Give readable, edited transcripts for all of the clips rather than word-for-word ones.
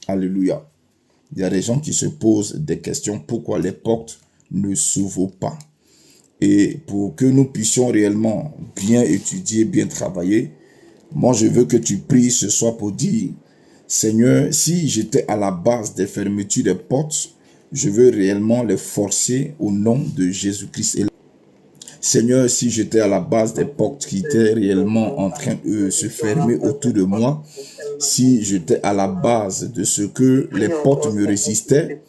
Alléluia. Il y a des gens qui se posent des questions. Pourquoi les portes ne s'ouvrent pas? Et pour que nous puissions réellement bien étudier, bien travailler, moi je veux que tu pries ce soir pour dire, Seigneur, si j'étais à la base des fermetures des portes, je veux réellement les forcer au nom de Jésus-Christ. Seigneur, si j'étais à la base des portes qui étaient réellement en train de se fermer autour de moi, si j'étais à la base de ce que les portes me résistaient,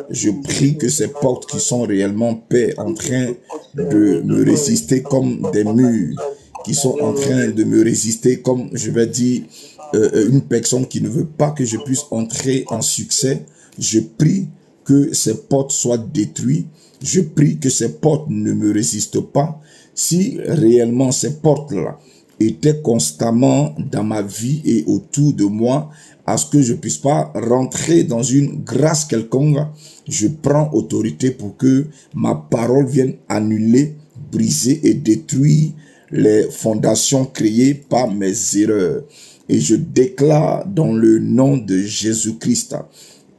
je prie que ces portes qui sont réellement, Père, en train de me résister comme des murs, qui sont en train de me résister comme, je vais dire, une personne qui ne veut pas que je puisse entrer en succès, je prie que ces portes soient détruites. Je prie que ces portes ne me résistent pas. Si réellement ces portes-là étaient constamment dans ma vie et autour de moi, à ce que je puisse pas rentrer dans une grâce quelconque, je prends autorité pour que ma parole vienne annuler, briser et détruire les fondations créées par mes erreurs. Et je déclare dans le nom de Jésus-Christ,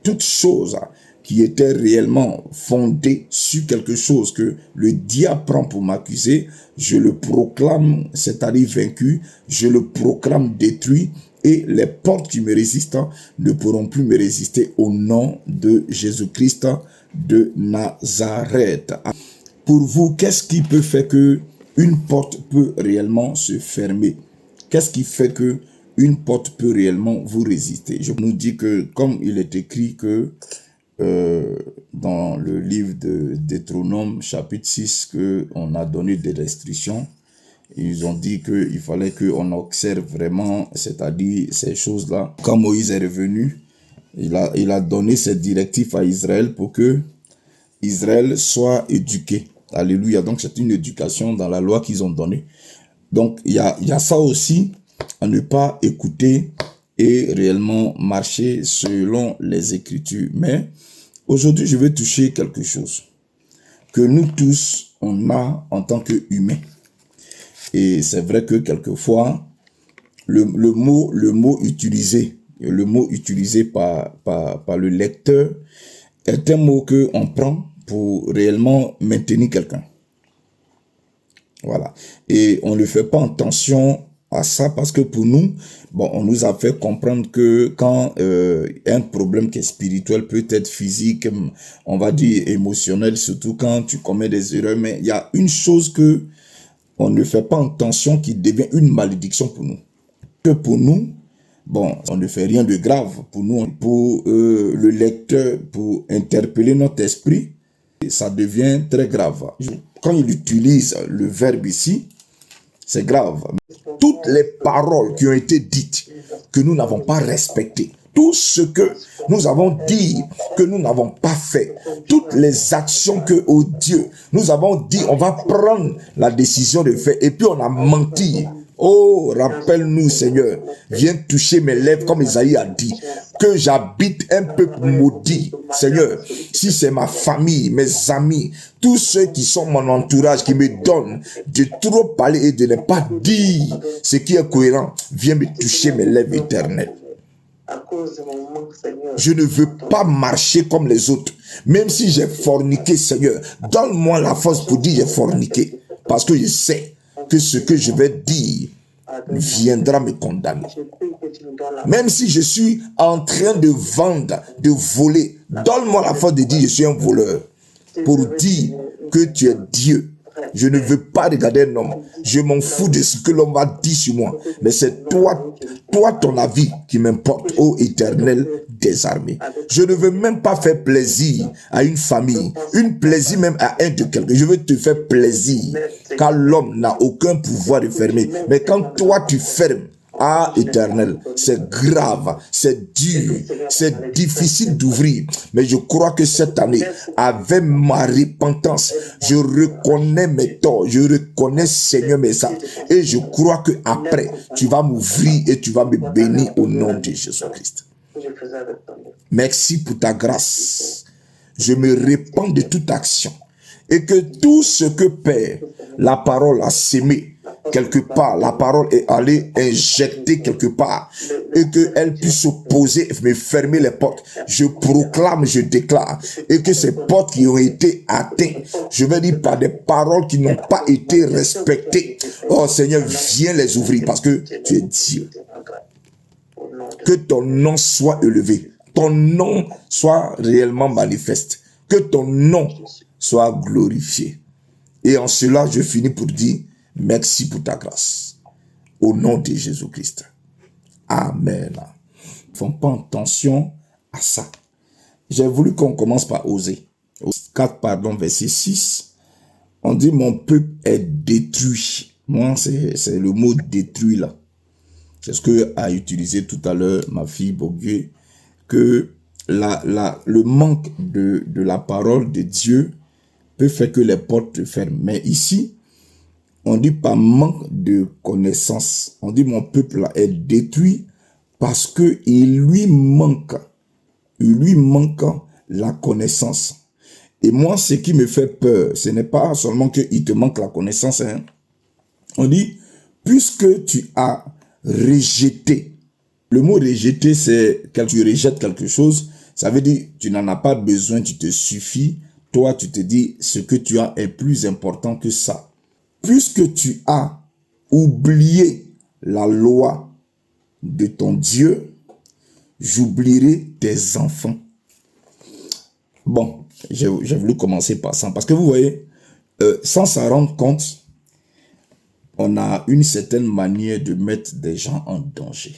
toute chose qui était réellement fondée sur quelque chose que le diable prend pour m'accuser, je le proclame, c'est-à-dire vaincu, je le proclame détruit, et les portes qui me résistent ne pourront plus me résister au nom de Jésus-Christ de Nazareth. Pour vous, qu'est-ce qui peut faire que une porte peut réellement se fermer? Qu'est-ce qui fait que une porte peut réellement vous résister? Je nous dis que, comme il est écrit que dans le livre de Deutéronome, chapitre 6, qu'on a donné des restrictions, ils ont dit qu'il fallait qu'on observe vraiment, c'est-à-dire ces choses-là. Quand Moïse est revenu, il a donné ses directives à Israël pour que Israël soit éduqué. Alléluia. Donc c'est une éducation dans la loi qu'ils ont donnée. Donc il y a ça aussi, à ne pas écouter et réellement marcher selon les Écritures. Mais aujourd'hui, je veux toucher quelque chose que nous tous, on a en tant qu'humains. Et c'est vrai que quelquefois, le mot utilisé par le lecteur est un mot qu'on prend pour réellement maintenir quelqu'un. Voilà. Et on ne fait pas attention à ça parce que pour nous, bon, on nous a fait comprendre que quand un problème qui est spirituel, peut être physique, on va dire émotionnel, surtout quand tu commets des erreurs, mais il y a une chose que on ne fait pas attention qui devient une malédiction pour nous. Que pour nous, bon, on ne fait rien de grave. Pour nous, pour le lecteur, pour interpeller notre esprit, ça devient très grave. Quand il utilise le verbe ici, c'est grave. Toutes les paroles qui ont été dites, que nous n'avons pas respectées, tout ce que nous avons dit que nous n'avons pas fait, toutes les actions que, oh Dieu, nous avons dit, on va prendre la décision de faire, et puis on a menti. Oh, rappelle-nous, Seigneur, viens toucher mes lèvres, comme Isaïe a dit, que j'habite un peuple maudit. Seigneur, si c'est ma famille, mes amis, tous ceux qui sont mon entourage, qui me donnent de trop parler et de ne pas dire ce qui est cohérent, viens me toucher mes lèvres éternelles. Je ne veux pas marcher comme les autres. Même si j'ai forniqué, Seigneur, donne-moi la force pour dire j'ai forniqué. Parce que je sais que ce que je vais dire viendra me condamner. Même si je suis en train de vendre, de voler, donne-moi la force de dire je suis un voleur. Pour dire que tu es Dieu. Je ne veux pas regarder un homme. Je m'en fous de ce que l'homme va dire sur moi. Mais c'est toi ton avis qui m'importe, ô Éternel des armées. Je ne veux même pas faire plaisir à une famille, une plaisir même à un de quelqu'un. Je veux te faire plaisir, car l'homme n'a aucun pouvoir de fermer. Mais quand toi tu fermes, ah, Éternel, c'est grave, c'est dur, c'est difficile d'ouvrir. Mais je crois que cette année, avec ma repentance, je reconnais mes torts, je reconnais, Seigneur, mes actes. Et je crois que après, tu vas m'ouvrir et tu vas me bénir au nom de Jésus-Christ. Merci pour ta grâce. Je me répands de toute action. Et que tout ce que Père, la parole a sémé, quelque part, la parole est allée injecter quelque part et qu'elle puisse s'opposer, mais fermer les portes. Je proclame, je déclare et que ces portes qui ont été atteintes, je vais dire par des paroles qui n'ont pas été respectées. Oh Seigneur, viens les ouvrir parce que tu es Dieu. Que ton nom soit élevé, ton nom soit réellement manifeste, que ton nom soit glorifié. Et en cela, je finis pour dire merci pour ta grâce. Au nom de Jésus-Christ. Amen. Ne font pas attention à ça. J'ai voulu qu'on commence par oser. 4, pardon, verset 6. On dit mon peuple est détruit. Moi, c'est le mot détruit là. C'est ce que a utilisé tout à l'heure ma fille Bogué, que le manque de la parole de Dieu peut faire que les portes se ferment. Mais ici, on dit par manque de connaissance. On dit mon peuple là est détruit parce que il lui manque la connaissance. Et moi, ce qui me fait peur, ce n'est pas seulement qu'il te manque la connaissance. Hein. On dit, puisque tu as rejeté. Le mot rejeter, c'est quand tu rejettes quelque chose, ça veut dire tu n'en as pas besoin, tu te suffis. Toi, tu te dis, ce que tu as est plus important que ça. Puisque tu as oublié la loi de ton Dieu, j'oublierai tes enfants. Bon, j'ai voulu commencer par ça. Parce que vous voyez, sans s'en rendre compte, on a une certaine manière de mettre des gens en danger.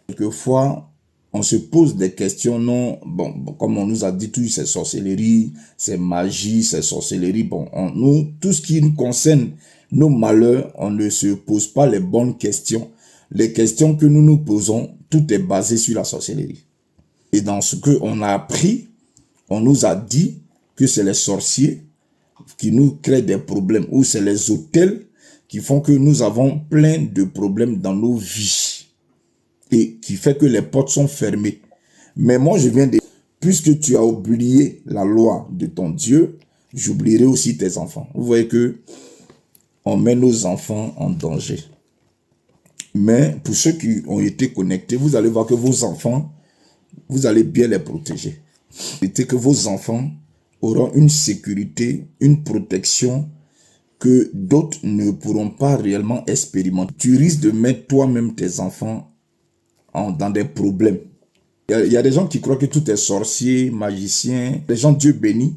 Quelquefois, on se pose des questions, non, bon, comme on nous a dit, tout c'est sorcellerie, c'est magie, c'est sorcellerie. Bon, nous, tout ce qui nous concerne, nos malheurs, on ne se pose pas les bonnes questions. Les questions que nous nous posons, tout est basé sur la sorcellerie. Et dans ce qu'on a appris, on nous a dit que c'est les sorciers qui nous créent des problèmes, ou c'est les autels qui font que nous avons plein de problèmes dans nos vies et qui fait que les portes sont fermées. Mais moi, je viens de dire, puisque tu as oublié la loi de ton Dieu, j'oublierai aussi tes enfants. Vous voyez que on met nos enfants en danger. Mais pour ceux qui ont été connectés, vous allez voir que vos enfants, vous allez bien les protéger. Et que vos enfants auront une sécurité, une protection que d'autres ne pourront pas réellement expérimenter. Tu risques de mettre toi-même tes enfants dans des problèmes. Il y a des gens qui croient que tout est sorcier, magicien. Les gens, Dieu bénit.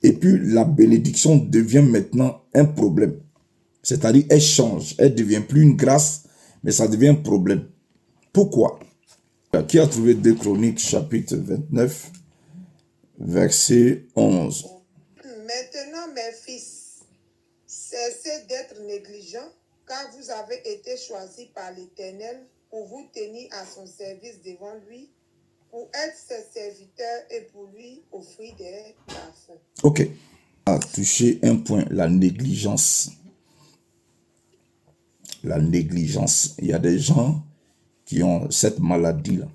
Et puis la bénédiction devient maintenant un problème. C'est-à-dire, elle change. Elle ne devient plus une grâce, mais ça devient un problème. Pourquoi? Qui a trouvé 2 Chroniques, chapitre 29, verset 11. Maintenant, mes fils, cessez d'être négligents, car vous avez été choisis par l'Éternel pour vous tenir à son service devant lui, pour être ses serviteurs et pour lui offrir des parfums. Ok. A touché un point, la négligence. La négligence. Il y a des gens qui ont cette maladie-là.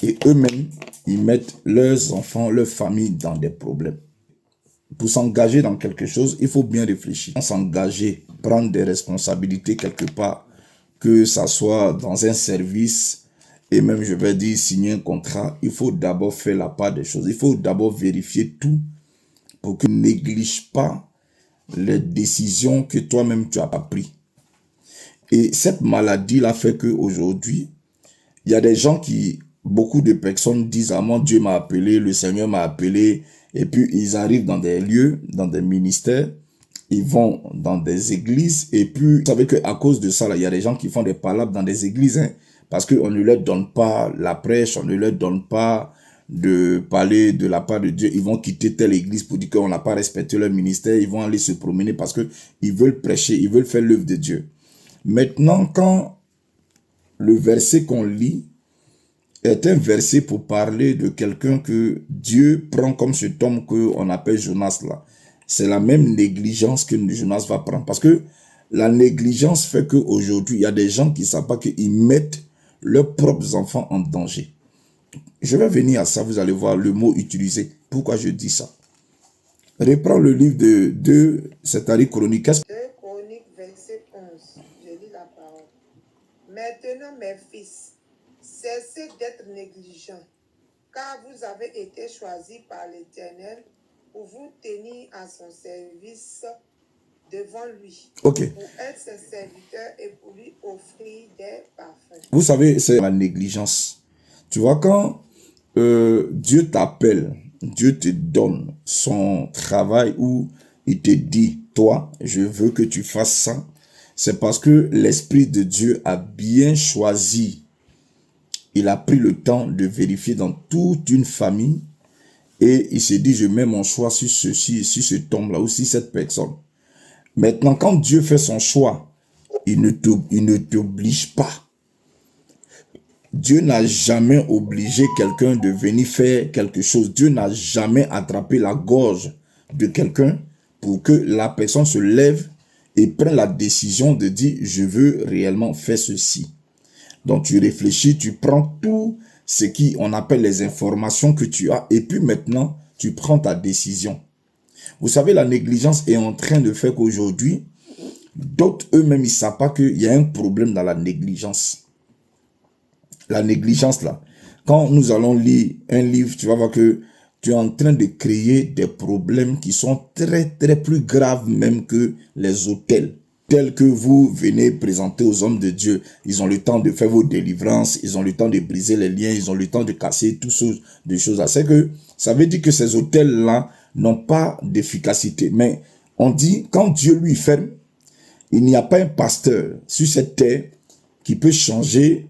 Et eux-mêmes, ils mettent leurs enfants, leur famille dans des problèmes. Pour s'engager dans quelque chose, il faut bien réfléchir. S'engager, prendre des responsabilités quelque part, que ça soit dans un service, et même je vais dire signer un contrat, il faut d'abord faire la part des choses. Il faut d'abord vérifier tout pour que tu ne négliges pas les décisions que toi-même tu as pas prises. Et cette maladie-là fait qu'aujourd'hui, il y a des gens qui, beaucoup de personnes disent, ah mon Dieu m'a appelé, le Seigneur m'a appelé, et puis ils arrivent dans des lieux, dans des ministères, ils vont dans des églises, et puis vous savez qu'à cause de ça, là, il y a des gens qui font des palabres dans des églises, hein, parce qu'on ne leur donne pas la prêche, on ne leur donne pas de parler de la part de Dieu. Ils vont quitter telle église pour dire qu'on n'a pas respecté leur ministère, ils vont aller se promener parce que ils veulent prêcher, ils veulent faire l'œuvre de Dieu. Maintenant, quand le verset qu'on lit est un verset pour parler de quelqu'un que Dieu prend comme cet homme qu'on appelle Jonas là, c'est la même négligence que Jonas va prendre. Parce que la négligence fait qu'aujourd'hui, il y a des gens qui ne savent pas qu'ils mettent leurs propres enfants en danger. Je vais venir à ça, vous allez voir le mot utilisé. Pourquoi je dis ça? Reprends le livre de c'est-à-dire Chroniques. 2 Chroniques, verset 11. Je Maintenant, mes fils, cessez d'être négligents, car vous avez été choisis par l'Éternel pour vous tenir à son service devant lui, Ok. pour être ses serviteurs et pour lui offrir des parfums. Vous savez, c'est la négligence. Tu vois, quand Dieu t'appelle, Dieu te donne son travail où il te dit, toi, je veux que tu fasses ça, c'est parce que l'Esprit de Dieu a bien choisi. Il a pris le temps de vérifier dans toute une famille et il s'est dit, je mets mon choix sur ceci, sur cet homme-là ou sur cette personne. Maintenant, quand Dieu fait son choix, il ne t'oblige pas. Dieu n'a jamais obligé quelqu'un de venir faire quelque chose. Dieu n'a jamais attrapé la gorge de quelqu'un pour que la personne se lève et prenne la décision de dire, je veux réellement faire ceci. Donc tu réfléchis, tu prends tout ce qu'on appelle les informations que tu as et puis maintenant, tu prends ta décision. Vous savez, la négligence est en train de faire qu'aujourd'hui, d'autres eux-mêmes, ils ne savent pas qu'il y a un problème dans la négligence. La négligence là. Quand nous allons lire un livre, tu vas voir que tu es en train de créer des problèmes qui sont très très plus graves même que les autels. Tels que vous venez présenter aux hommes de Dieu. Ils ont le temps de faire vos délivrances, ils ont le temps de briser les liens, ils ont le temps de casser toutes sortes de choses. C'est que ça veut dire que ces autels-là n'ont pas d'efficacité. Mais on dit, quand Dieu lui ferme, il n'y a pas un pasteur sur cette terre qui peut changer,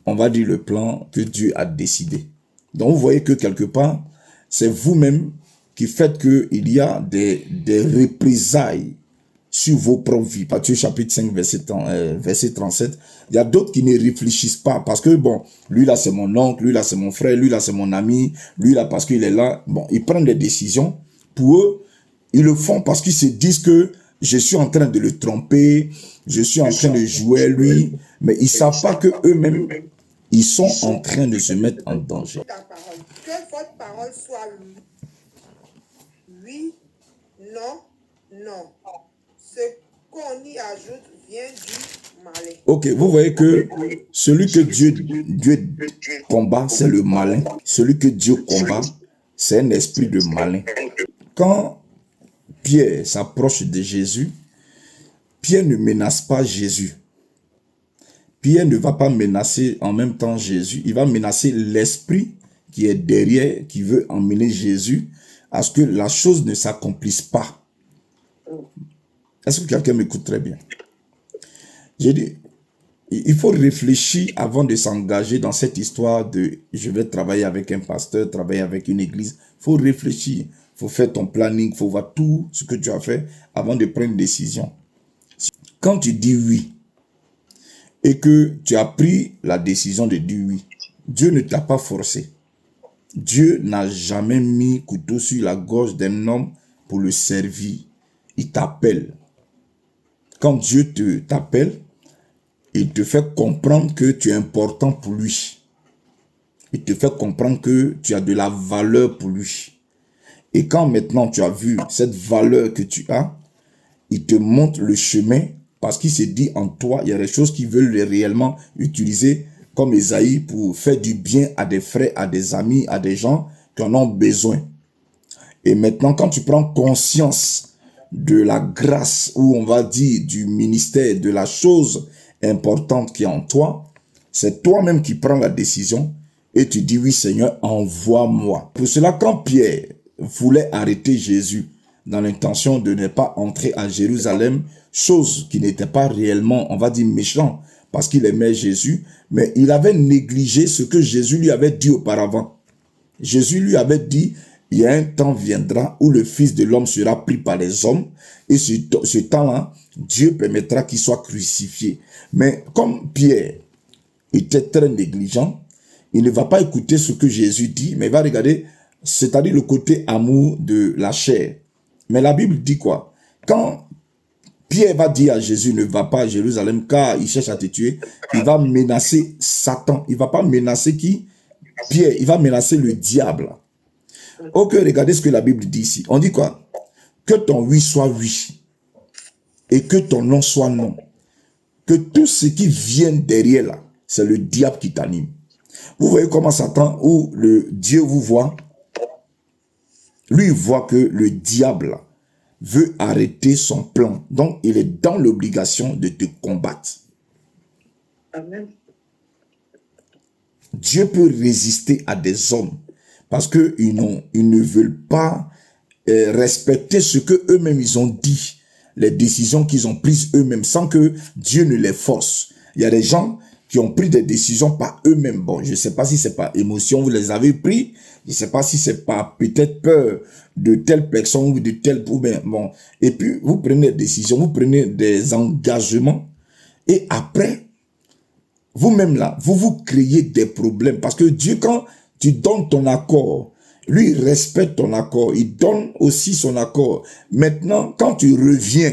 on va dire, le plan que Dieu a décidé. Donc vous voyez que quelque part, c'est vous-même qui faites qu'il y a des représailles sur vos propres vies. Matthieu chapitre 5, verset 37. Il y a d'autres qui ne réfléchissent pas parce que, bon, lui là c'est mon oncle, lui là c'est mon frère, lui là c'est mon ami, lui là parce qu'il est là. Bon, ils prennent des décisions. Pour eux, ils le font parce qu'ils se disent que je suis en train de le tromper, je suis en train de jouer lui, mais ils ne savent pas que eux-mêmes, ils sont en train de se mettre en danger. Ta parole. Que votre parole soit oui, non, non. Ce qu'on y ajoute vient du malin. Ok, vous voyez que celui que Dieu combat, c'est le malin. Celui que Dieu combat, c'est un esprit de malin. Quand Pierre s'approche de Jésus, Pierre ne menace pas Jésus. Pierre ne va pas menacer en même temps Jésus. Il va menacer l'esprit qui est derrière, qui veut emmener Jésus à ce que la chose ne s'accomplisse pas. Est-ce que quelqu'un m'écoute très bien? J'ai dit, il faut réfléchir avant de s'engager dans cette histoire de je vais travailler avec un pasteur, travailler avec une église. Il faut réfléchir, il faut faire ton planning, il faut voir tout ce que tu as fait avant de prendre une décision. Quand tu dis oui et que tu as pris la décision de dire oui, Dieu ne t'a pas forcé. Dieu n'a jamais mis couteau sur la gorge d'un homme pour le servir. Il t'appelle. Quand Dieu t'appelle, il te fait comprendre que tu es important pour lui. Il te fait comprendre que tu as de la valeur pour lui. Et quand maintenant tu as vu cette valeur que tu as, il te montre le chemin parce qu'il se dit en toi, il y a des choses qui veulent réellement utiliser comme Esaïe pour faire du bien à des frères, à des amis, à des gens qui en ont besoin. Et maintenant, quand tu prends conscience de la grâce, ou on va dire du ministère, de la chose importante qui est en toi, c'est toi-même qui prends la décision et tu dis, oui Seigneur, envoie-moi. Pour cela, quand Pierre voulait arrêter Jésus dans l'intention de ne pas entrer à Jérusalem, chose qui n'était pas réellement, on va dire, méchant, parce qu'il aimait Jésus, mais il avait négligé ce que Jésus lui avait dit auparavant. Jésus lui avait dit, il y a un temps viendra où le Fils de l'homme sera pris par les hommes, et ce temps-là, Dieu permettra qu'il soit crucifié. Mais comme Pierre était très négligent, il ne va pas écouter ce que Jésus dit, mais il va regarder, c'est-à-dire le côté amour de la chair. Mais la Bible dit quoi? Quand Pierre va dire à Jésus, ne va pas à Jérusalem car il cherche à te tuer, il va menacer Satan. Il ne va pas menacer qui? Pierre, il va menacer le diable. Ok, regardez ce que la Bible dit ici. On dit quoi? Que ton oui soit oui et que ton non soit non. que tout ce qui vient derrière là, c'est le diable qui t'anime. Vous voyez comment Satan, ou le Dieu vous voit, lui il voit que le diable veut arrêter son plan. Donc, il est dans l'obligation de te combattre. Amen. Dieu peut résister à des hommes parce qu'ils ne veulent pas respecter ce que eux-mêmes ils ont dit, les décisions qu'ils ont prises eux-mêmes sans que Dieu ne les force. Il y a des gens qui ont pris des décisions par eux-mêmes. Bon, je ne sais pas si c'est par émotion, vous les avez pris. Je ne sais pas si c'est par peut-être peur de telle personne ou de tel problème. Bon, et puis vous prenez des décisions, vous prenez des engagements et après, vous-même là, vous vous créez des problèmes. Parce que Dieu, quand tu donnes ton accord, lui, il respecte ton accord. Il donne aussi son accord. Maintenant, quand tu reviens,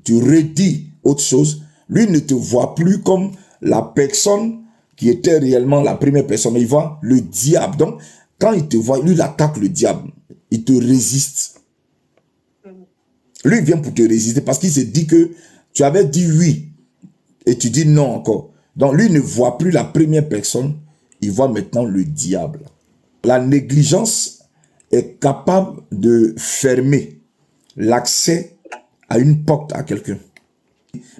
tu redis autre chose, lui ne te voit plus comme la personne qui était réellement la première personne. Mais il voit le diable. Donc, quand il te voit, lui, il attaque le diable. Il te résiste. Lui, il vient pour te résister parce qu'il se dit que tu avais dit oui et tu dis non encore. Donc, lui ne voit plus la première personne, il voit maintenant le diable. La négligence est capable de fermer l'accès à une porte à quelqu'un.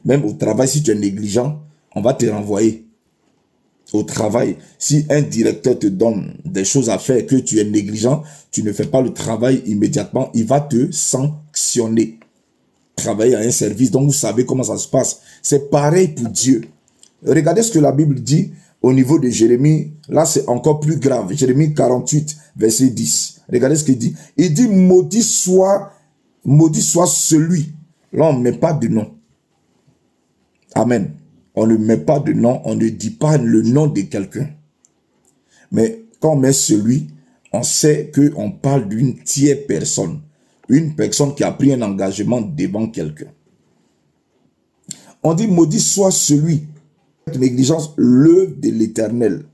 Même au travail, si tu es négligent, on va te renvoyer. Au travail, si un directeur te donne des choses à faire, que tu es négligent, tu ne fais pas le travail immédiatement, il va te sanctionner. Travailler à un service, donc vous savez comment ça se passe. C'est pareil pour Dieu. Regardez ce que la Bible dit au niveau de Jérémie. Là, c'est encore plus grave. Jérémie 48, verset 10. Regardez ce qu'il dit. Il dit, maudit soit celui. Là, on ne met pas de nom. Amen. On ne met pas de nom, on ne dit pas le nom de quelqu'un. Mais quand on met celui, on sait qu'on parle d'une tierce personne. Une personne qui a pris un engagement devant quelqu'un. On dit, maudit soit celui, avec négligence, l'œuvre de l'Éternel.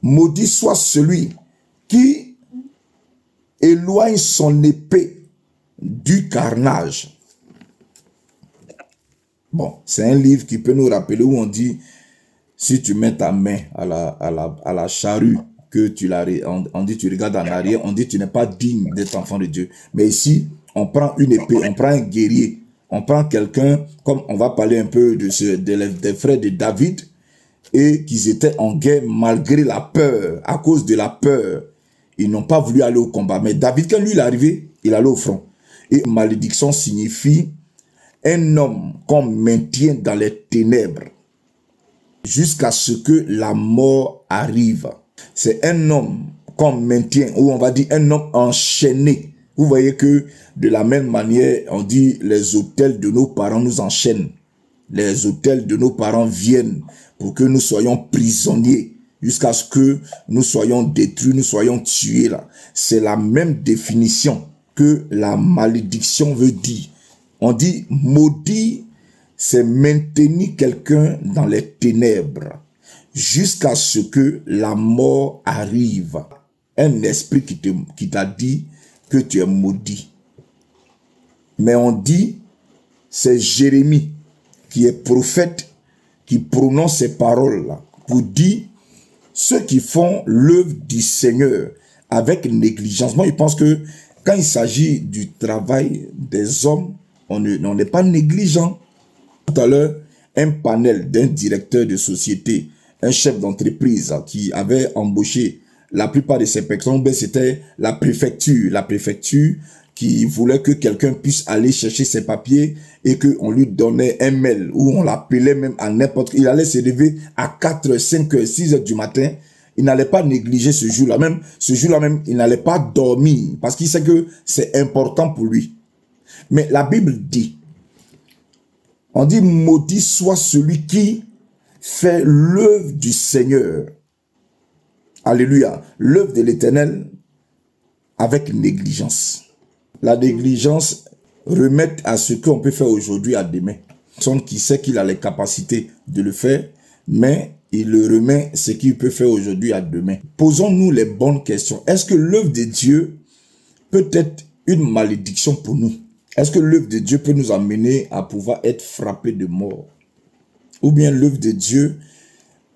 Maudit soit celui qui éloigne son épée du carnage. Bon, c'est un livre qui peut nous rappeler où on dit, si tu mets ta main à la charrue, que on dit tu regardes en arrière, on dit tu n'es pas digne d'être enfant de Dieu. Mais ici, on prend une épée, on prend un guerrier, on prend quelqu'un, comme on va parler un peu des frères de David, et qu'ils étaient en guerre malgré la peur, à cause de la peur. Ils n'ont pas voulu aller au combat. Mais David, quand lui il est arrivé, il allait au front. Et malédiction signifie un homme qu'on maintient dans les ténèbres jusqu'à ce que la mort arrive. C'est un homme qu'on maintient, ou on va dire un homme enchaîné. Vous voyez que de la même manière, on dit les autels de nos parents nous enchaînent. Les autels de nos parents viennent pour que nous soyons prisonniers jusqu'à ce que nous soyons détruits, nous soyons tués là. C'est la même définition que la malédiction veut dire. On dit maudit, c'est maintenir quelqu'un dans les ténèbres jusqu'à ce que la mort arrive. Un esprit qui t'a dit que tu es maudit. Mais on dit, c'est Jérémie qui est prophète, qui prononce ces paroles-là pour dire ceux qui font l'œuvre du Seigneur avec négligence. Moi, je pense que quand il s'agit du travail des hommes, on n'est pas négligent. Tout à l'heure, un panel d'un directeur de société, un chef d'entreprise qui avait embauché la plupart de ces personnes, ben c'était la préfecture. La préfecture qui voulait que quelqu'un puisse aller chercher ses papiers et qu'on lui donnait un mail ou on l'appelait même à n'importe. Il allait se lever à 4, 5, 6 heures du matin. Il n'allait pas négliger ce jour-là. Même ce jour-là même, il n'allait pas dormir parce qu'il sait que c'est important pour lui. Mais la Bible dit, on dit maudit soit celui qui fait l'œuvre du Seigneur. Alléluia. L'œuvre de l'Éternel avec négligence. La négligence remet à ce qu'on peut faire aujourd'hui à demain. Personne qui sait qu'il a les capacités de le faire, mais il le remet ce qu'il peut faire aujourd'hui à demain. Posons-nous les bonnes questions. Est-ce que l'œuvre de Dieu peut être une malédiction pour nous? Est-ce que l'œuvre de Dieu peut nous amener à pouvoir être frappés de mort? ou bien l'œuvre de Dieu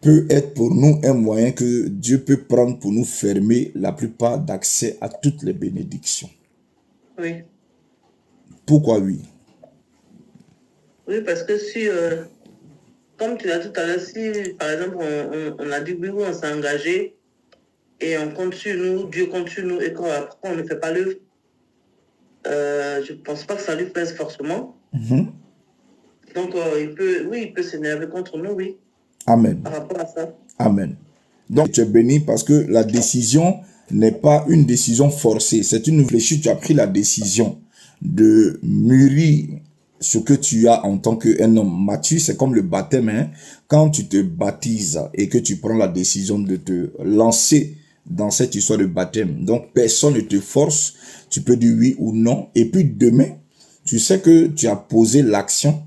peut être pour nous un moyen que Dieu peut prendre pour nous fermer la plupart d'accès à toutes les bénédictions. Oui. Pourquoi oui? Oui, parce que si, comme tu l'as tout à l'heure, si par exemple on a dit oui, on s'est engagé et on compte sur nous, Dieu compte sur nous et après on ne fait pas l'œuvre, je ne pense pas que ça lui pèse forcément. Donc il peut s'énerver contre nous, oui. Amen. Par rapport à ça. Amen. Donc tu es béni parce que la décision n'est pas une décision forcée, c'est une réfléchie. Tu as pris la décision de mûrir ce que tu as en tant qu'un homme mature. C'est comme le baptême, hein? Quand tu te baptises et que tu prends la décision de te lancer dans cette histoire de baptême, donc personne ne te force, tu peux dire oui ou non, et puis demain, tu sais que tu as posé l'action,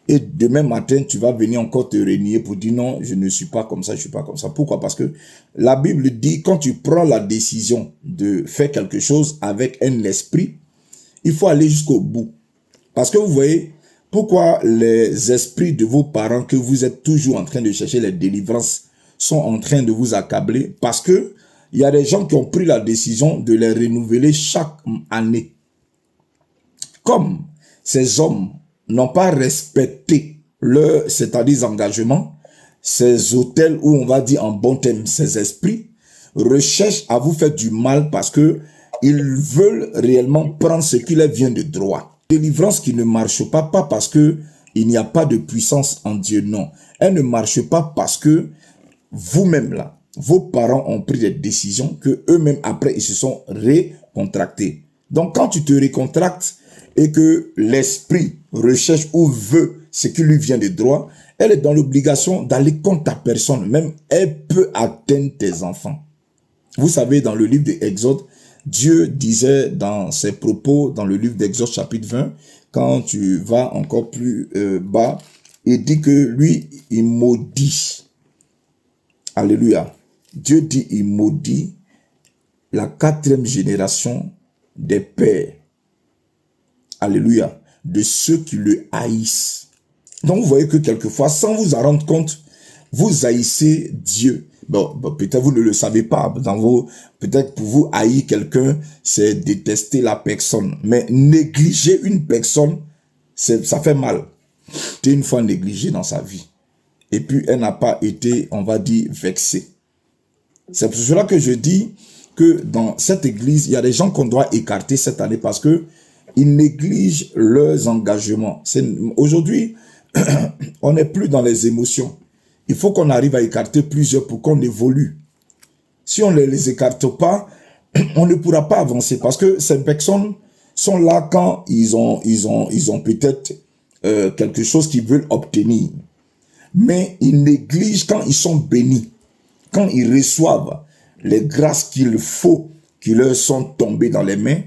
et demain matin, tu vas venir encore te renier pour dire non, je ne suis pas comme ça, je suis pas comme ça. Pourquoi? Parce que la Bible dit, quand tu prends la décision de faire quelque chose avec un esprit, il faut aller jusqu'au bout. Parce que vous voyez, pourquoi les esprits de vos parents que vous êtes toujours en train de chercher les délivrances sont en train de vous accabler? Parce que il y a des gens qui ont pris la décision de les renouveler chaque année. Comme ces hommes n'ont pas respecté c'est-à-dire engagement, ces hôtels où on va dire en bon terme, ces esprits recherchent à vous faire du mal parce que ils veulent réellement prendre ce qui leur vient de droit. Délivrance qui ne marche pas parce que il n'y a pas de puissance en Dieu, non. Elle ne marche pas parce que vous-même là, vos parents ont pris des décisions que eux-mêmes après ils se sont récontractés. Donc quand tu te récontractes et que l'esprit recherche ou veut ce qui lui vient de droit, elle est dans l'obligation d'aller contre ta personne. Même elle peut atteindre tes enfants. Vous savez, dans le livre d'Exode, Dieu disait dans ses propos, dans le livre d'Exode chapitre 20, quand tu vas encore plus bas, il dit que lui, il maudit. Alléluia. Dieu dit, il maudit la 4e génération des pères. Alléluia. De ceux qui le haïssent. Donc vous voyez que quelquefois, sans vous en rendre compte, vous haïssez Dieu. Bon, peut-être vous ne le savez pas. Peut-être pour vous haïr quelqu'un, c'est détester la personne. Mais négliger une personne, ça fait mal. Tu es une fois négligé dans sa vie. Et puis elle n'a pas été, on va dire, vexée. C'est pour cela que je dis que dans cette église, il y a des gens qu'on doit écarter cette année parce que ils négligent leurs engagements. Aujourd'hui, on n'est plus dans les émotions. Il faut qu'on arrive à écarter plusieurs pour qu'on évolue. Si on ne les écarte pas, on ne pourra pas avancer parce que ces personnes sont là quand ils ont peut-être quelque chose qu'ils veulent obtenir. Mais ils négligent quand ils sont bénis, quand ils reçoivent les grâces qu'il faut, qui leur sont tombées dans les mains.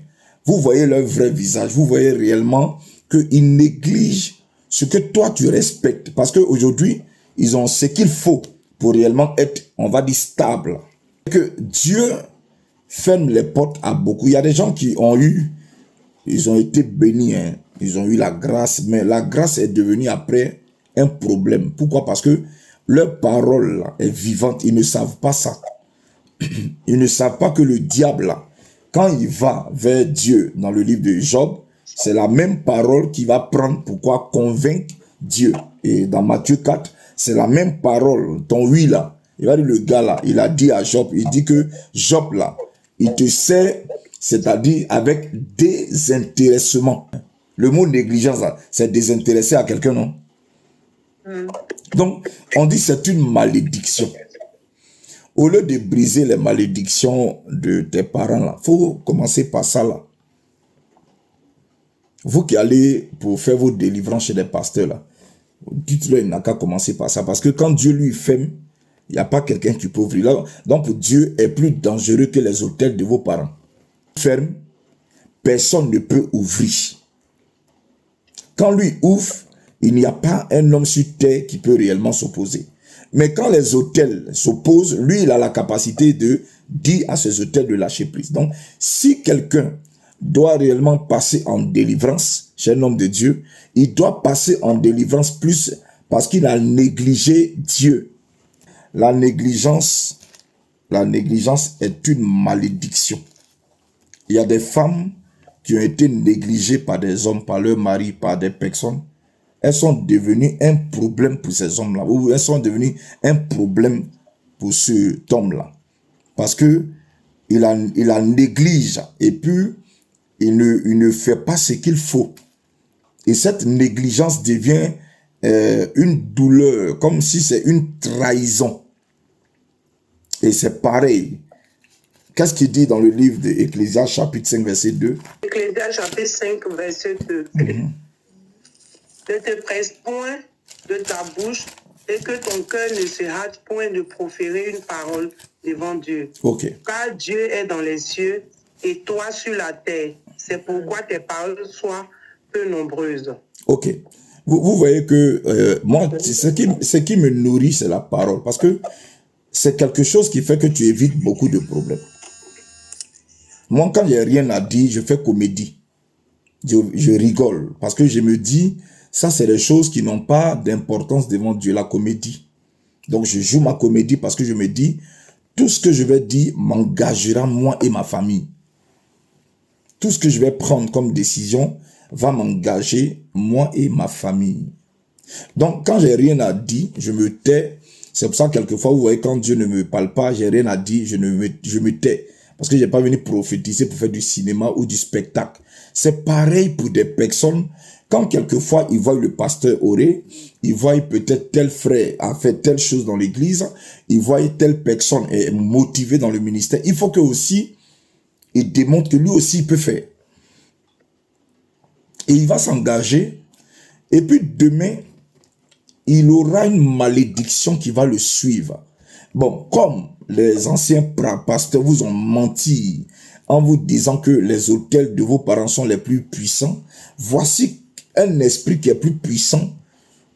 Vous voyez leur vrai visage, vous voyez réellement qu'ils négligent ce que toi tu respectes. Parce qu'aujourd'hui, ils ont ce qu'il faut pour réellement être, on va dire, stable. Que Dieu ferme les portes à beaucoup. Il y a des gens qui ils ont été bénis, hein. Ils ont eu la grâce, mais la grâce est devenue après un problème. Pourquoi? Parce que leur parole là, est vivante. Ils ne savent pas ça. Ils ne savent pas que le diable, là, quand il va vers Dieu dans le livre de Job, c'est la même parole qu'il va prendre pour convaincre Dieu. Et dans Matthieu 4, c'est la même parole. Ton oui là, il va dire le gars là, il a dit à Job, il dit que Job là, il te sert, c'est-à-dire avec désintéressement. Le mot négligence là, c'est désintéresser à quelqu'un, non? Donc, on dit c'est une malédiction. Au lieu de briser les malédictions de tes parents, là, faut commencer par ça, là. Vous qui allez pour faire vos délivrances chez les pasteurs, là, dites-leur, il n'a qu'à commencer par ça. Parce que quand Dieu lui ferme, il n'y a pas quelqu'un qui peut ouvrir. Là, donc, Dieu est plus dangereux que les hôtels de vos parents. Ferme, personne ne peut ouvrir. Quand lui ouvre, il n'y a pas un homme sur terre qui peut réellement s'opposer. Mais quand les hôtels s'opposent, lui, il a la capacité de dire à ces hôtels de lâcher prise. Donc, si quelqu'un doit réellement passer en délivrance chez un homme de Dieu, il doit passer en délivrance plus parce qu'il a négligé Dieu. La négligence est une malédiction. Il y a des femmes qui ont été négligées par des hommes, par leur mari, par des personnes. Elles sont devenues un problème pour ces hommes-là, ou elles sont devenues un problème pour cet homme-là. Parce que il la néglige et puis il ne fait pas ce qu'il faut. Et cette négligence devient une douleur, comme si c'est une trahison. Et c'est pareil. Qu'est-ce qu'il dit dans le livre d'Ecclésiaste, chapitre 5, verset 2? Ecclésiaste, chapitre 5, verset 2. Ne te presse point de ta bouche et que ton cœur ne se hâte point de proférer une parole devant Dieu. Ok. Car Dieu est dans les cieux et toi sur la terre. C'est pourquoi tes paroles soient peu nombreuses. Ok. Vous voyez que moi, ce qui me nourrit, c'est la parole. Parce que c'est quelque chose qui fait que tu évites beaucoup de problèmes. Moi, quand j'ai rien à dire, je fais comédie. Je rigole. Parce que je me dis, ça, c'est des choses qui n'ont pas d'importance devant Dieu, la comédie. Donc, je joue ma comédie parce que je me dis, tout ce que je vais dire m'engagera moi et ma famille. Tout ce que je vais prendre comme décision va m'engager moi et ma famille. Donc, quand j'ai rien à dire, je me tais. C'est pour ça que quelquefois, vous voyez, quand Dieu ne me parle pas, j'ai rien à dire, je me tais. Parce que je n'ai pas venu prophétiser pour faire du cinéma ou du spectacle. C'est pareil pour des personnes. Quand quelquefois, ils voient le pasteur orer, ils voient peut-être tel frère a fait telle chose dans l'église, ils voient telle personne est motivée dans le ministère. Il faut que aussi, il démontre que lui aussi, il peut faire. Et il va s'engager. Et puis demain, il aura une malédiction qui va le suivre. Bon, comme les anciens pasteurs vous ont menti en vous disant que les autels de vos parents sont les plus puissants, voici un esprit qui est plus puissant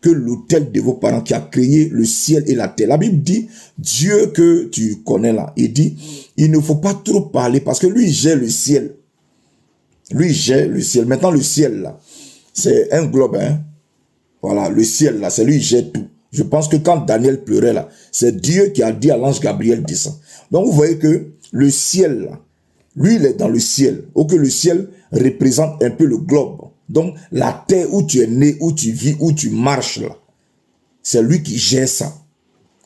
que l'autel de vos parents qui a créé le ciel et la terre. La Bible dit, Dieu que tu connais là, il dit, il ne faut pas trop parler parce que lui, il gère le ciel. Lui, il gère le ciel. Maintenant, le ciel là, c'est un globe, hein. Voilà, le ciel là, c'est lui qui gère tout. Je pense que quand Daniel pleurait là, c'est Dieu qui a dit à l'ange Gabriel descend. Donc vous voyez que le ciel là, lui il est dans le ciel. Ou que le ciel représente un peu le globe. Donc la terre où tu es né, où tu vis, où tu marches là, c'est lui qui gère ça.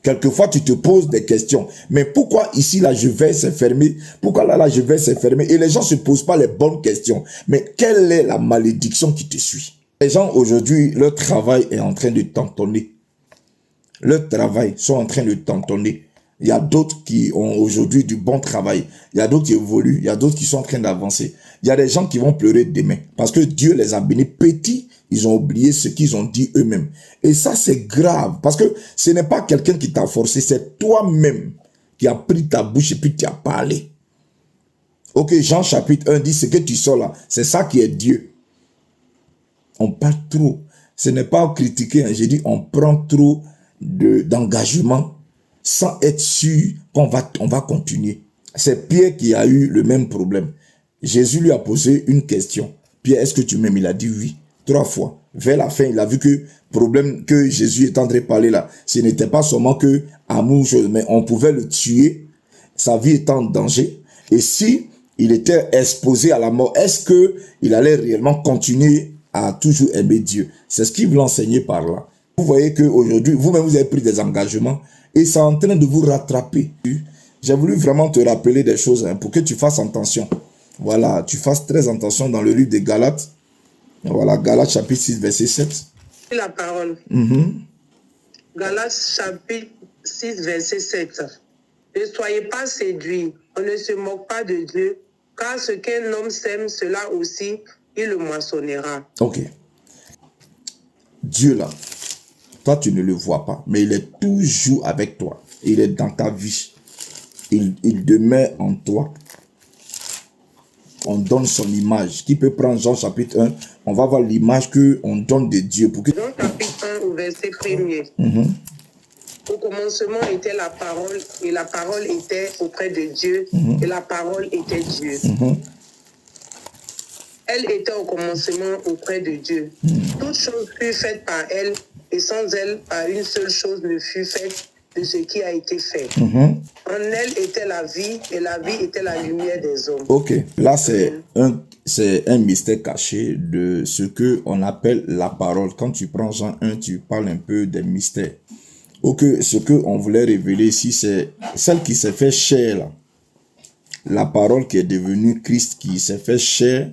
Quelquefois tu te poses des questions. Mais pourquoi ici là je vais se fermer? Pourquoi là je vais se fermer? Et les gens se posent pas les bonnes questions. Mais quelle est la malédiction qui te suit? Les gens aujourd'hui, leur travail est en train de tantonner. Leur travail sont en train de tantonner. Il y a d'autres qui ont aujourd'hui du bon travail. Il y a d'autres qui évoluent. Il y a d'autres qui sont en train d'avancer. Il y a des gens qui vont pleurer demain. Parce que Dieu les a bénis petits. Ils ont oublié ce qu'ils ont dit eux-mêmes. Et ça, c'est grave. Parce que ce n'est pas quelqu'un qui t'a forcé. C'est toi-même qui as pris ta bouche et puis tu as parlé. Ok, Jean chapitre 1 dit ce que tu sors là. C'est ça qui est Dieu. On parle trop. Ce n'est pas critiquer. Hein. J'ai dit on prend trop d'engagement sans être sûr qu'on va continuer. C'est Pierre qui a eu le même problème. Jésus lui a posé une question. Pierre, est-ce que tu m'aimes? Il a dit oui. 3 fois. Vers la fin, il a vu que problème que Jésus est en train de parler là, ce n'était pas seulement que amour, mais on pouvait le tuer. Sa vie était en danger. Et si il était exposé à la mort, est-ce que il allait réellement continuer à toujours aimer Dieu? C'est ce qu'il veut enseigner par là. Vous voyez qu'aujourd'hui, vous-même, vous avez pris des engagements et c'est en train de vous rattraper. J'ai voulu vraiment te rappeler des choses hein, pour que tu fasses attention. Voilà, tu fasses très attention dans le livre des Galates. Voilà, Galates chapitre 6, verset 7. La parole. Galates chapitre 6, verset 7. Ne soyez pas séduits, on ne se moque pas de Dieu, car ce qu'un homme sème, cela aussi, il le moissonnera. Ok. Dieu là, toi tu ne le vois pas, mais il est toujours avec toi. Il est dans ta vie. Il demeure en toi. On donne son image. Qui peut prendre Jean chapitre 1? On va voir l'image qu'on donne de Dieu. Pour que... Jean chapitre 1 au verset 1er. Au commencement était la parole, et la parole était auprès de Dieu, et la parole était Dieu. Elle était au commencement auprès de Dieu. Toute chose fut faite par elle, et sans elle, pas une seule chose ne fut faite de ce qui a été fait. En elle était la vie, et la vie était la lumière des hommes. Ok, là c'est un mystère caché de ce que on appelle la parole. Quand tu prends Jean 1, tu parles un peu des mystères. Ok, ce que on voulait révéler ici, c'est celle qui s'est fait chair là. La parole qui est devenue Christ, qui s'est fait chair,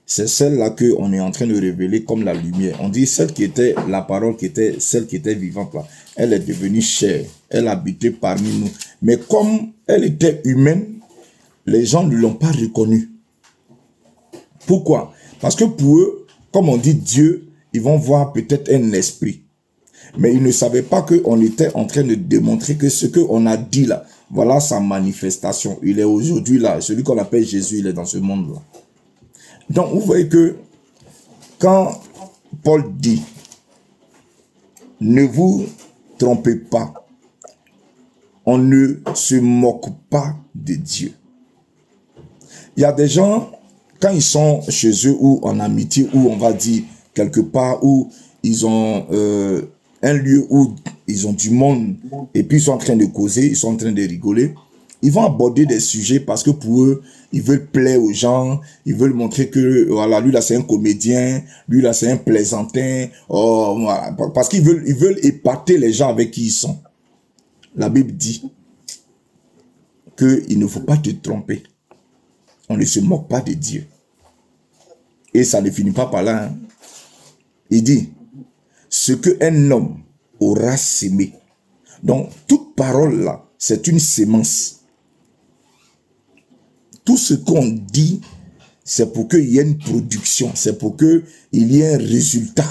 c'est celle-là qu'on est en train de révéler comme la lumière. On dit celle qui était la parole, qui était celle qui était vivante là. Elle est devenue chair. Elle habitait parmi nous. Mais comme elle était humaine, les gens ne l'ont pas reconnue. Pourquoi? Parce que pour eux, comme on dit Dieu, ils vont voir peut-être un esprit. Mais ils ne savaient pas qu'on était en train de démontrer que ce qu'on a dit là, voilà sa manifestation. Il est aujourd'hui là. Celui qu'on appelle Jésus, il est dans ce monde-là. Donc, vous voyez que quand Paul dit, ne vous trompez pas, on ne se moque pas de Dieu. Il y a des gens, quand ils sont chez eux ou en amitié, ou on va dire quelque part où ils ont un lieu où ils ont du monde et puis ils sont en train de causer, ils sont en train de rigoler, ils vont aborder des sujets parce que pour eux, ils veulent plaire aux gens, ils veulent montrer que voilà, lui là c'est un comédien, lui là c'est un plaisantin, oh, voilà, parce qu'ils veulent épater les gens avec qui ils sont. La Bible dit qu'il ne faut pas te tromper. On ne se moque pas de Dieu. Et ça ne finit pas par là. Hein. Il dit, ce qu'un homme aura sémé. Donc, toute parole là, c'est une sémence. Tout ce qu'on dit, c'est pour qu'il y ait une production, c'est pour qu'il y ait un résultat.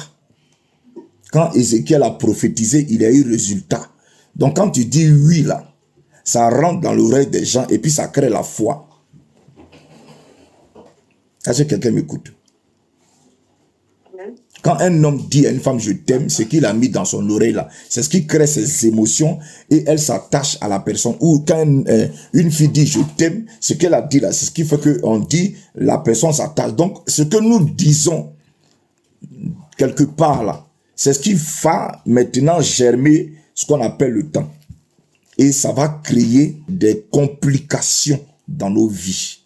Quand Ézéchiel a prophétisé, il y a eu résultat. Donc, quand tu dis oui là, ça rentre dans l'oreille des gens et puis ça crée la foi. Est-ce que quelqu'un m'écoute? Quand un homme dit à une femme je t'aime, ce qu'il a mis dans son oreille là, c'est ce qui crée ses émotions et elle s'attache à la personne. Ou quand une fille dit je t'aime, ce qu'elle a dit là, c'est ce qui fait qu'on dit la personne s'attache. Donc ce que nous disons quelque part là, c'est ce qui va maintenant germer ce qu'on appelle le temps. Et ça va créer des complications dans nos vies.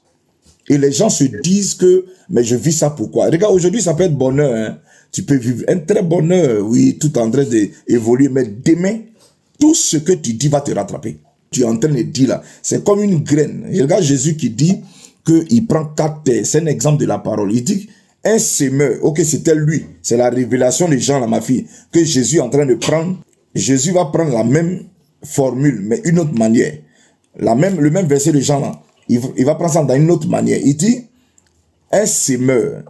Et les gens se disent que, mais je vis ça pourquoi? Regarde, aujourd'hui, ça peut être bonheur. Hein. Tu peux vivre un très bonheur, oui, tout en train d'évoluer. Mais demain, tout ce que tu dis va te rattraper. Tu es en train de dire là, c'est comme une graine. Je regarde Jésus qui dit qu'il prend 4 terres. C'est un exemple de la parole. Il dit, un semeur, ok, c'était lui. C'est la révélation des gens, là, ma fille, que Jésus est en train de prendre. Jésus va prendre la même formule, mais une autre manière. Le même verset de Jean là. Il va prendre ça dans une autre manière. Il dit, un semeur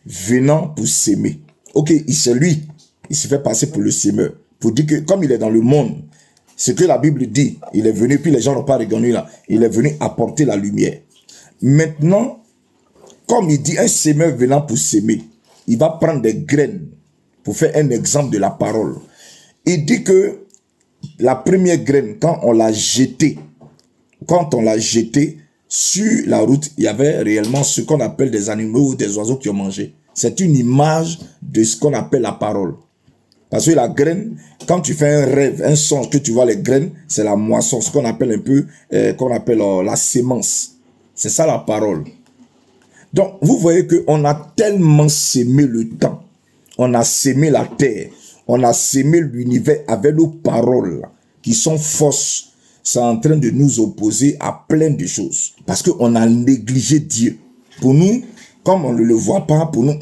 venant pour s'aimer. Ok, c'est lui. Il se fait passer pour le semeur. Pour dire que comme il est dans le monde, ce que la Bible dit, il est venu, puis les gens n'ont pas reconnu là. Il est venu apporter la lumière. Maintenant, comme il dit, un semeur venant pour s'aimer, il va prendre des graines pour faire un exemple de la parole. Il dit que la première graine, quand on l'a jetée, sur la route, il y avait réellement ce qu'on appelle des animaux ou des oiseaux qui ont mangé. C'est une image de ce qu'on appelle la parole. Parce que la graine, quand tu fais un rêve, un songe, que tu vois les graines, c'est la moisson, ce qu'on appelle un peu, la sémence. C'est ça la parole. Donc, vous voyez qu'on a tellement sémé le temps, on a sémé la terre, on a sémé l'univers avec nos paroles qui sont fausses. C'est en train de nous opposer à plein de choses. Parce qu'on a négligé Dieu. Pour nous, comme on ne le voit pas, pour nous,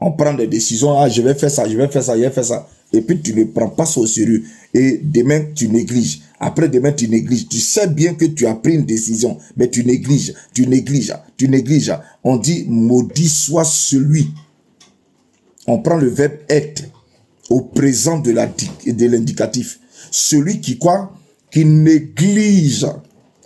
on prend des décisions. Ah, je vais faire ça, je vais faire ça, je vais faire ça. Et puis tu ne prends pas ça au sérieux. Et demain, tu négliges. Après demain, tu négliges. Tu sais bien que tu as pris une décision, mais tu négliges. On dit, maudit soit celui. On prend le verbe être au présent de l'indicatif. Celui qui quoi? Qui néglige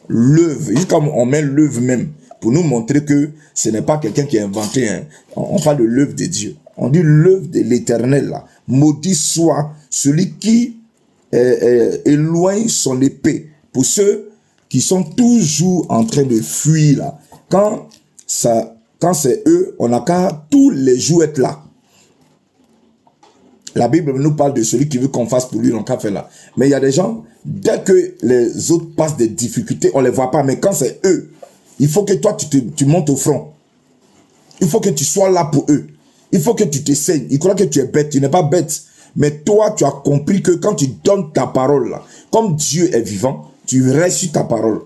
l'œuvre, comme on met l'œuvre même, pour nous montrer que ce n'est pas quelqu'un qui a inventé, hein. On parle de l'œuvre de Dieu. On dit l'œuvre de l'Éternel, là. Maudit soit celui qui éloigne son épée. Pour ceux qui sont toujours en train de fuir, là. Quand c'est eux, on n'a qu'à tous les jours être là. La Bible nous parle de celui qui veut qu'on fasse pour lui, on fait là. Mais il y a des gens, dès que les autres passent des difficultés, on ne les voit pas. Mais quand c'est eux, il faut que toi, tu montes au front. Il faut que tu sois là pour eux. Il faut que tu te saignes. Ils croient que tu es bête. Tu n'es pas bête. Mais toi, tu as compris que quand tu donnes ta parole, là, comme Dieu est vivant, tu restes sur ta parole.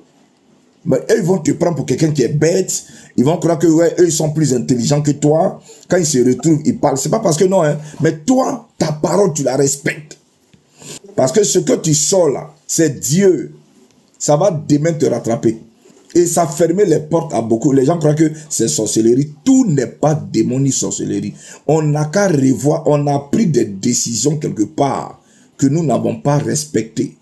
Mais eux, ils vont te prendre pour quelqu'un qui est bête. Ils vont croire que ouais, eux, ils sont plus intelligents que toi. Quand ils se retrouvent, ils parlent. C'est pas parce que non, hein. Mais toi, ta parole, tu la respectes. Parce que ce que tu sors là, c'est Dieu. Ça va demain te rattraper. Et ça ferme les portes à beaucoup. Les gens croient que c'est sorcellerie. Tout n'est pas démon ni sorcellerie. On n'a qu'à revoir. On a pris des décisions quelque part que nous n'avons pas respectées.